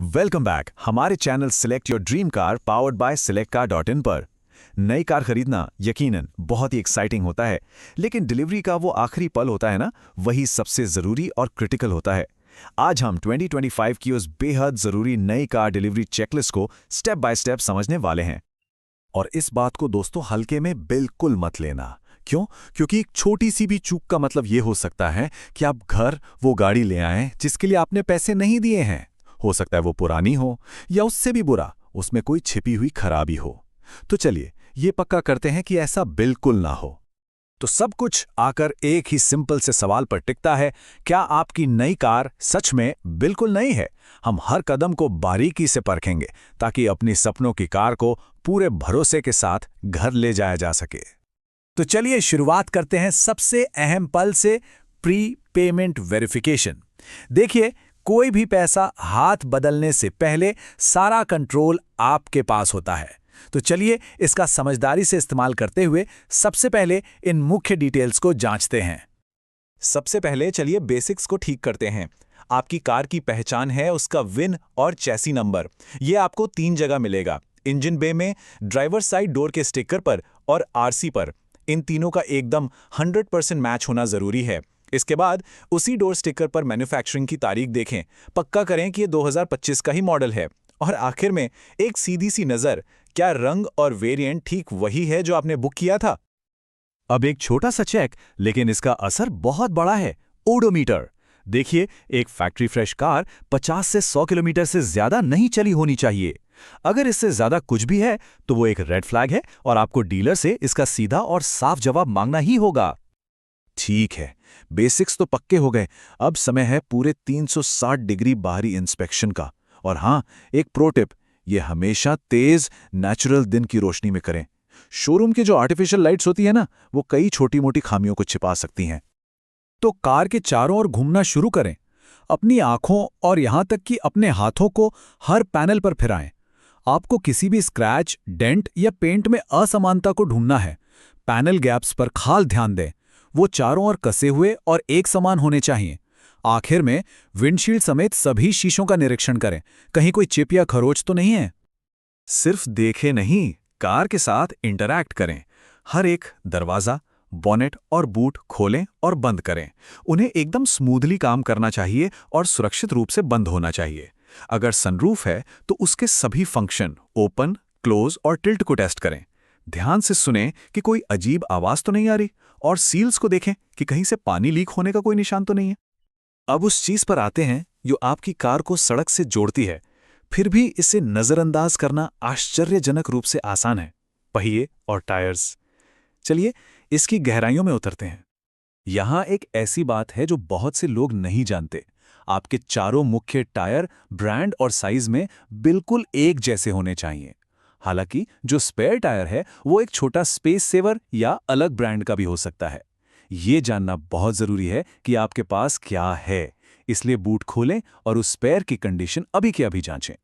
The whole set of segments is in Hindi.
वेलकम बैक हमारे channel select your dream car powered by selectcar.in पर। नई कार खरीदना यकीनन बहुत ही एक्साइटिंग होता है, लेकिन डिलीवरी का वो आखिरी पल होता है ना, वही सबसे ज़रूरी और क्रिटिकल होता है। आज हम 2025 की उस बेहद ज़रूरी नई कार डिलीवरी चेकलिस्ट को स्टेप बाय स्टेप समझने वाले हैं। और इस बात को दोस्तों हल्के में बिल्कुल मत लेना। क्यों? क्योंकि एक छोटी सी भी चूक का मतलब ये हो सकता है कि आप घर वो गाड़ी ले आएं जिसके लिए आपने पैसे नहीं दिए हैं। हो सकता है वो पुरानी हो, या उससे भी बुरा उसमें कोई छिपी हुई खराबी हो। तो चलिए ये पक्का करते हैं कि ऐसा बिल्कुल ना हो। तो सब कुछ आकर एक ही सिंपल से सवाल पर टिकता है, क्या आपकी नई कार सच में बिल्कुल नई है? हम हर कदम को बारीकी से परखेंगे ताकि अपनी सपनों की कार को पूरे भरोसे के साथ घर ले जाया जा सके। तो चलिए शुरुआत करते हैं सबसे अहम पल से, प्री पेमेंट वेरिफिकेशन। देखिए, कोई भी पैसा हाथ बदलने से पहले सारा कंट्रोल आपके पास होता है। तो चलिए इसका समझदारी से इस्तेमाल करते हुए सबसे पहले इन मुख्य डिटेल्स को जांचते हैं। सबसे पहले चलिए बेसिक्स को ठीक करते हैं। आपकी कार की पहचान है उसका विन और चैसी नंबर। ये आपको 3 जगह मिलेगा, इंजन बे में, ड्राइवर साइड डोर के स्टिकर पर और आरसी पर। इन तीनों का एकदम 100% मैच होना जरूरी है। इसके बाद उसी डोर स्टिकर पर मैन्युफैक्चरिंग की तारीख देखें, पक्का करें कि ये 2025 का ही मॉडल है। और आखिर में एक सीधी सी नज़र, क्या रंग और वेरिएंट ठीक वही है जो आपने बुक किया था? अब एक छोटा सा चेक, लेकिन इसका असर बहुत बड़ा है। ओडोमीटर। देखिए, एक फैक्ट्री फ्रेश कार 50 से 100 किलोमीटर से ज्यादा नहीं चली होनी चाहिए। अगर इससे ज्यादा कुछ भी है तो वो एक रेड फ्लैग है और आपको डीलर से इसका सीधा और साफ जवाब मांगना ही होगा। ठीक है, बेसिक्स तो पक्के हो गए। अब समय है पूरे 360 डिग्री बाहरी इंस्पेक्शन का। और हाँ, एक प्रो टिप, ये हमेशा तेज नेचुरल दिन की रोशनी में करें। शोरूम की जो आर्टिफिशियल लाइट्स होती है ना, वो कई छोटी मोटी खामियों को छिपा सकती हैं। तो कार के चारों ओर घूमना शुरू करें। अपनी आंखों और यहां तक कि अपने हाथों को हर पैनल पर फिराएं। आपको किसी भी स्क्रैच, डेंट या पेंट में असमानता को ढूंढना है। पैनल गैप्स पर खास ध्यान दें, वो चारों ओर कसे हुए और एक समान होने चाहिए। आखिर में विंडशील्ड समेत सभी शीशों का निरीक्षण करें, कहीं कोई चिप या खरोच तो नहीं है। सिर्फ देखें नहीं, कार के साथ इंटरैक्ट करें। हर एक दरवाजा, बॉनेट और बूट खोलें और बंद करें। उन्हें एकदम स्मूथली काम करना चाहिए और सुरक्षित रूप से बंद होना चाहिए। अगर सनरूफ है तो उसके सभी फंक्शन ओपन, क्लोज और टिल्ट को टेस्ट करें। ध्यान से सुनें कि कोई अजीब आवाज तो नहीं आ रही, और सील्स को देखें कि कहीं से पानी लीक होने का कोई निशान तो नहीं है। अब उस चीज पर आते हैं जो आपकी कार को सड़क से जोड़ती है, फिर भी इसे नजरअंदाज करना आश्चर्यजनक रूप से आसान है। पहिए और टायर्स। चलिए इसकी गहराइयों में उतरते हैं। यहां एक ऐसी बात है जो बहुत से लोग नहीं जानते। आपके चारों मुख्य टायर ब्रांड और साइज में बिल्कुल एक जैसे होने चाहिए। हालांकि जो स्पेयर टायर है वो एक छोटा स्पेस सेवर या अलग ब्रांड का भी हो सकता है। ये जानना बहुत जरूरी है कि आपके पास क्या है, इसलिए बूट खोलें और उस स्पेयर की कंडीशन अभी के अभी जांचें।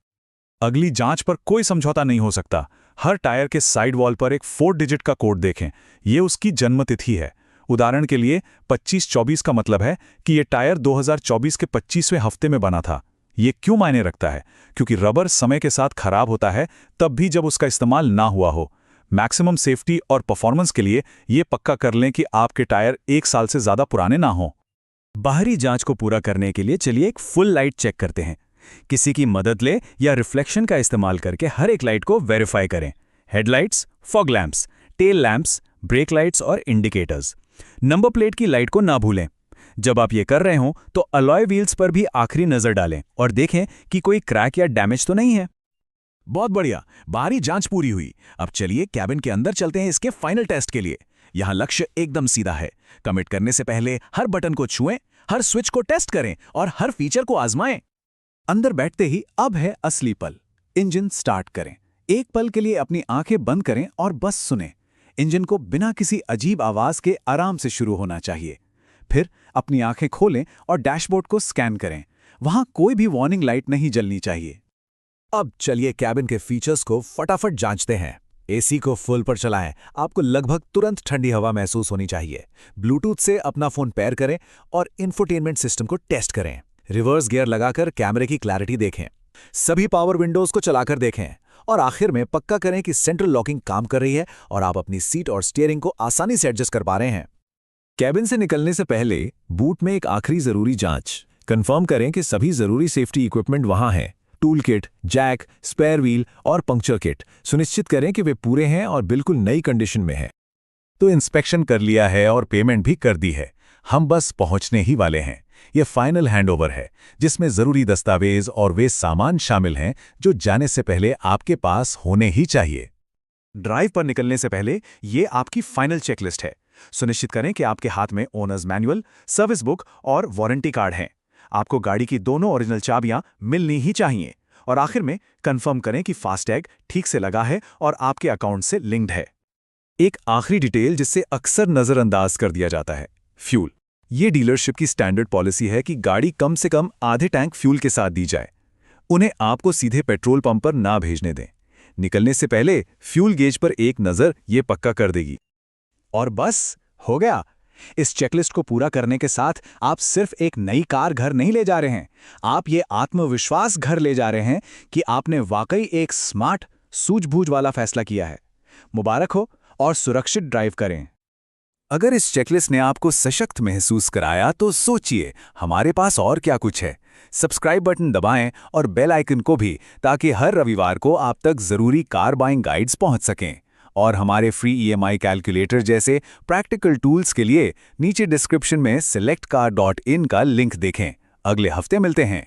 अगली जांच पर कोई समझौता नहीं हो सकता। हर टायर के साइड वॉल पर एक 4 डिजिट का कोड देखें। ये उसकी जन्मतिथि है। उदाहरण के लिए 25-24 का मतलब है कि ये टायर 2024 के 25वें हफ्ते में बना था। ये क्यों मायने रखता है? क्योंकि रबर समय के साथ खराब होता है, तब भी जब उसका इस्तेमाल ना हुआ हो। मैक्सिमम सेफ्टी और परफॉर्मेंस के लिए ये पक्का कर लें कि आपके टायर 1 साल से ज्यादा पुराने ना हों। बाहरी जांच को पूरा करने के लिए चलिए एक फुल लाइट चेक करते हैं। किसी की मदद ले या रिफ्लेक्शन का इस्तेमाल करके हर एक लाइट को वेरीफाई करें। Headlights, fog lamps, tail lamps, break lights और इंडिकेटर्स। नंबर प्लेट की लाइट को ना भूलें। जब आप ये कर रहे हों तो अलॉय व्हील्स पर भी आखिरी नजर डालें और देखें कि कोई क्रैक या डैमेज तो नहीं है। बहुत बढ़िया, बाहरी जांच पूरी हुई। अब चलिए कैबिन के अंदर चलते हैं इसके फाइनल टेस्ट के लिए। यहां लक्ष्य एकदम सीधा है। कमिट करने से पहले हर बटन को छुएं, हर स्विच को टेस्ट करें और हर फीचर को आजमाएं। अंदर बैठते ही अब है असली पल। इंजन स्टार्ट करें। एक पल के लिए अपनी आंखें बंद करें और बस सुनें। इंजन को बिना किसी अजीब आवाज के आराम से शुरू होना चाहिए। फिर अपनी आंखें खोलें और डैशबोर्ड को स्कैन करें। वहां कोई भी वार्निंग लाइट नहीं जलनी चाहिए। अब चलिए कैबिन के फीचर्स को फटाफट जांचते हैं। एसी को फुल पर चलाएं। आपको लगभग तुरंत ठंडी हवा महसूस होनी चाहिए। ब्लूटूथ से अपना फोन पेयर करें और इंफोटेनमेंट सिस्टम को टेस्ट करें। रिवर्स गियर लगाकर कैमरे की क्लैरिटी देखें। सभी पावर विंडोज को चलाकर देखें और आखिर में पक्का करें कि सेंट्रल लॉकिंग काम कर रही है और आप अपनी सीट और स्टीयरिंग को आसानी से एडजस्ट कर पा रहे हैं। कैबिन से निकलने से पहले बूट में एक आखिरी जरूरी जांच कंफर्म करें कि सभी जरूरी सेफ्टी इक्विपमेंट वहां हैं। Tool kit, jack, spare wheel और पंक्चर किट सुनिश्चित करें कि वे पूरे हैं और बिल्कुल नई कंडीशन में हैं। तो इंस्पेक्शन कर लिया है और पेमेंट भी कर दी है, हम बस पहुंचने ही वाले हैं। यह फाइनल हैंडओवर है जिसमें जरूरी दस्तावेज और वे सामान शामिल हैं जो जाने से पहले आपके पास होने ही चाहिए। ड्राइव पर निकलने से पहले ये आपकी फाइनल चेकलिस्ट है। सुनिश्चित करें कि आपके हाथ में ओनर्स मैनुअल, सर्विस बुक और वारंटी कार्ड हैं। आपको गाड़ी की दोनों ओरिजिनल चाबियां मिलनी ही चाहिए। और आखिर में कंफर्म करें कि फास्टैग ठीक से लगा है और आपके अकाउंट से लिंक्ड है। एक आखिरी डिटेल जिससे अक्सर नजरअंदाज कर दिया जाता है, फ्यूल। ये डीलरशिप की स्टैंडर्ड पॉलिसी है कि गाड़ी कम से कम आधे टैंक फ्यूल के साथ दी जाए। उन्हें आपको सीधे पेट्रोल पंप पर ना भेजने दें। निकलने से पहले फ्यूल गेज पर एक नज़र ये पक्का कर देगी। और बस हो गया। इस चेकलिस्ट को पूरा करने के साथ आप सिर्फ एक नई कार घर नहीं ले जा रहे हैं, आप ये आत्मविश्वास घर ले जा रहे हैं कि आपने वाकई एक स्मार्ट, सूझबूझ वाला फैसला किया है। मुबारक हो और सुरक्षित ड्राइव करें। अगर इस चेकलिस्ट ने आपको सशक्त महसूस कराया तो सोचिए हमारे पास और क्या कुछ है। सब्सक्राइब बटन दबाएं और बेल आइकन को भी, ताकि हर रविवार को आप तक जरूरी कार बाइंग गाइड्स पहुंच सकें। और हमारे फ्री EMI कैलकुलेटर जैसे प्रैक्टिकल टूल्स के लिए नीचे डिस्क्रिप्शन में selectcar.in का लिंक देखें। अगले हफ्ते मिलते हैं।